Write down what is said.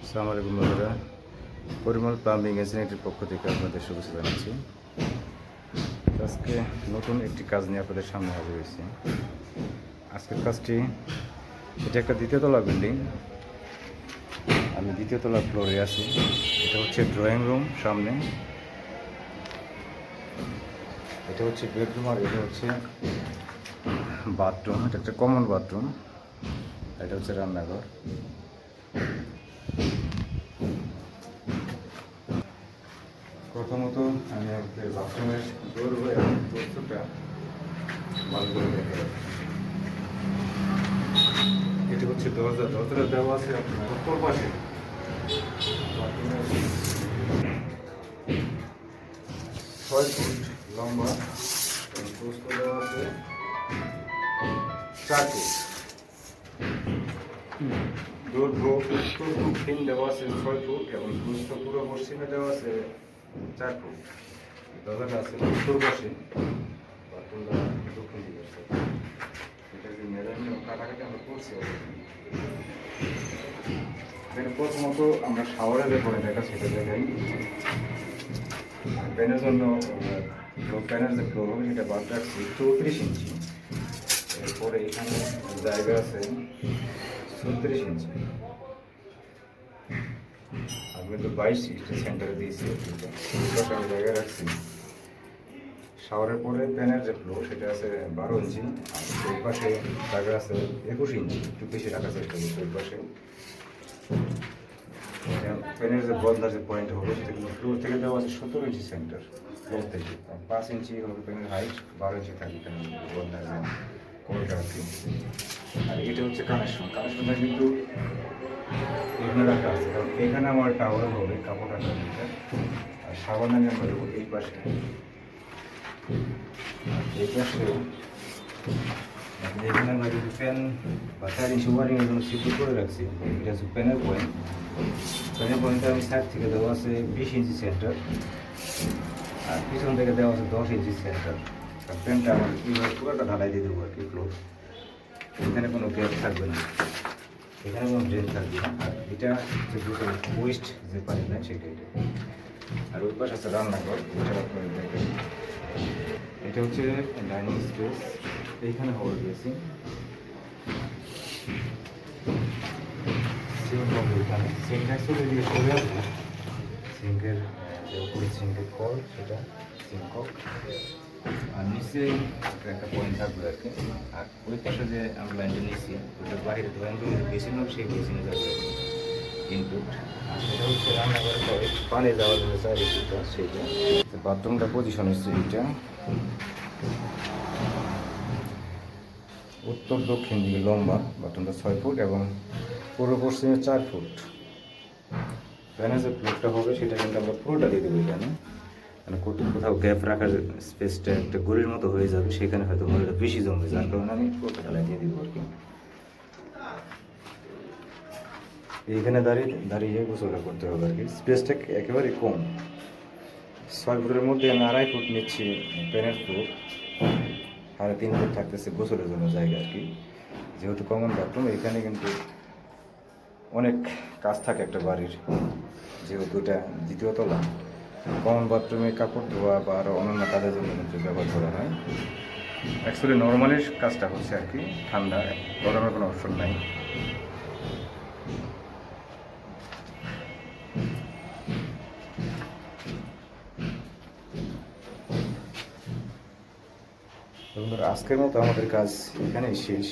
আসসালামু আলাইকুম বন্ধুরা, পরিমল প্লাম্বিং এজেন্সির পক্ষ থেকে আপনাদের শুভেচ্ছা জানাচ্ছি। আজকে নতুন একটি কাজ নিয়ে আপনাদের সামনে হাজির হয়েছি। আজকের কাজটি, এটা একটা দ্বিতীয় তলা বিল্ডিং। আমি দ্বিতীয় তলা ফ্লোরে আছি। এটা হচ্ছে ড্রয়িং রুম সামনে, এটা হচ্ছে বেডরুম, আর এটা হচ্ছে বাথরুম। এটা একটা কমন বাথরুম, এটা হচ্ছে রান্নাঘর। প্রথমত আমি বাথরুমের দৈর্ঘ্য এবং প্রস্থটা ভালো করে দেখে রাখি। এটি হচ্ছে দরজাটা দেওয়া আছে আপনার উত্তর পাশে। বাথরুমের 6 ফুট লম্বা এবং প্রস্থ দেওয়া আছে 4 ফুট। দৈর্ঘ্য উত্তর দক্ষিণ দেওয়া আছে 6 ফুট এবং প্রস্থ পূর্ব পশ্চিমে দেওয়া আছে 4 ফুট। দরজাটা আছে উত্তর পাশে, বাথরুমটা দক্ষিণ দিকে আছে। এটা যে মেজারমেন্ট এবং কাটাকাটি আমরা করছি। এখানে প্রথমত আমরা শাওয়ারে যে পরে দেখা সেটা দেখাই। প্যানের জন্য প্যানের যে ফ্লোর হবে সেটা বাদ রাখছি 34 ইঞ্চি। এরপরে এখানে জায়গা আছে 36 ইঞ্চি। আমি কিন্তু 22 ইঞ্চি সেন্টারে দিয়েছি। আমি জায়গায় রাখছি। শাওয়ারের পরে প্যানের যে ফ্লোর সেটা আছে 12 ইঞ্চি, আর ওই পাশে জায়গা আছে 21 ইঞ্চি। একটু বেশি রাখার চেষ্টা করছি ওই পাশে। প্যানের যে বদলার যে পয়েন্ট হবে সেটা কিন্তু ফ্লোর থেকে দেওয়া আছে 17 ইঞ্চি সেন্টার। ফ্লোর থেকে 5 ইঞ্চি হবে প্যানের হাইট, 12 ইঞ্চি থাকে প্যানের বদলার যে কলটা আর কি। আর এটা হচ্ছে কানেকশনটা কিন্তু এখানে রাখা আছে, কারণ এখানে আমার টাওয়ার হবে কাপড় রাখার দিকটা, আর সাবান আমি আমরা দেবো এই পাশে। এই পাশে এখানে আমরা যদি ফ্যান বা 4 ইঞ্চি ওয়ারিংয়ের জন্য সিকিউর করে রাখছি। এটা হচ্ছে প্যানের পয়েন্ট। প্যানের পয়েন্টটা আমি সাইড থেকে দেওয়া আছে 20 ইঞ্চি সেন্টার, আর পিছন থেকে দেওয়া আছে 10 ইঞ্চি সেন্টার। আর প্যানটা আমার এইভাবে পুরোটা ঢালাই দিয়ে দেবো আর কি ফ্লোর। এখানে কোনো গ্যাপ থাকবে না, এখানে কোনো ড্রেন থাকবে না। আর এটা হচ্ছে ওয়েস্ট যে পানি না সেটা। আর ওই পাশে আছে রান্নাঘর, এটা আপনারা দেখেন। এটা হচ্ছে ডাইনিং স্পেস, এইখানে হওয়ার গেছি সিঙ্কের দিয়ে চলে আসবো। সিঙ্কের যে উপরে সিঙ্কের কল সেটা সিঙ্কক, আর নিচে একটা পয়েন্ট থাকবে আর কি। আর ওই পাশে যে আমরা লাইনটা নিচ্ছি ওইটার বাইরে ধরেন বেশি হোক সেই বেসিনে যাবে ইনপুট। আর সেটা হচ্ছে রান্নাঘরের পরে পানি যাওয়ার জন্য চারিদিকটা সেইটা। বাথরুমটা পজিশন হচ্ছে এইটা, উত্তর দক্ষিণ দিকে লম্বা। বাথরুমটা 6 ফুট এবং পূর্ব পশ্চিমে 4 ফুট। প্যানের যে প্লেটটা হবে সেটা কিন্তু আমরা পুরোটা দিয়ে দেবো এখানে। মানে কোথাও গ্যাপ রাখার স্পেসটা একটা গলির মতো হয়ে যাবে, সেখানে হয়তো ময়লাটা বেশি জমবে, যার কারণে আমি পুরোটা ঢালাই দিয়ে দিব আর কি। এইখানে দাঁড়িয়ে গোসলটা করতে হবে আর কি। স্পেসটা একেবারে কম, 6 ফুটের মধ্যে আমি 2.5 ফুট নিচ্ছি প্যানের ফ্লোর, 3.5 ফুট থাকতেছে গোসলের জন্য জায়গা আর কি। যেহেতু কমন বাথরুম, এখানে কিন্তু অনেক কাজ থাকে একটা বাড়ির, যেহেতু এটা দ্বিতীয় তলা। কমন বাথরুমে কাপড় ধোয়া বা আরও অন্যান্য কাজের জন্য কিন্তু ব্যবহার করা হয়। অ্যাকচুয়ালি নর্মালি কাজটা হচ্ছে আর কি ঠান্ডা, গরমের কোনো অপশন নাই। আজকের মতো আমাদের কাজ এখানেই শেষ।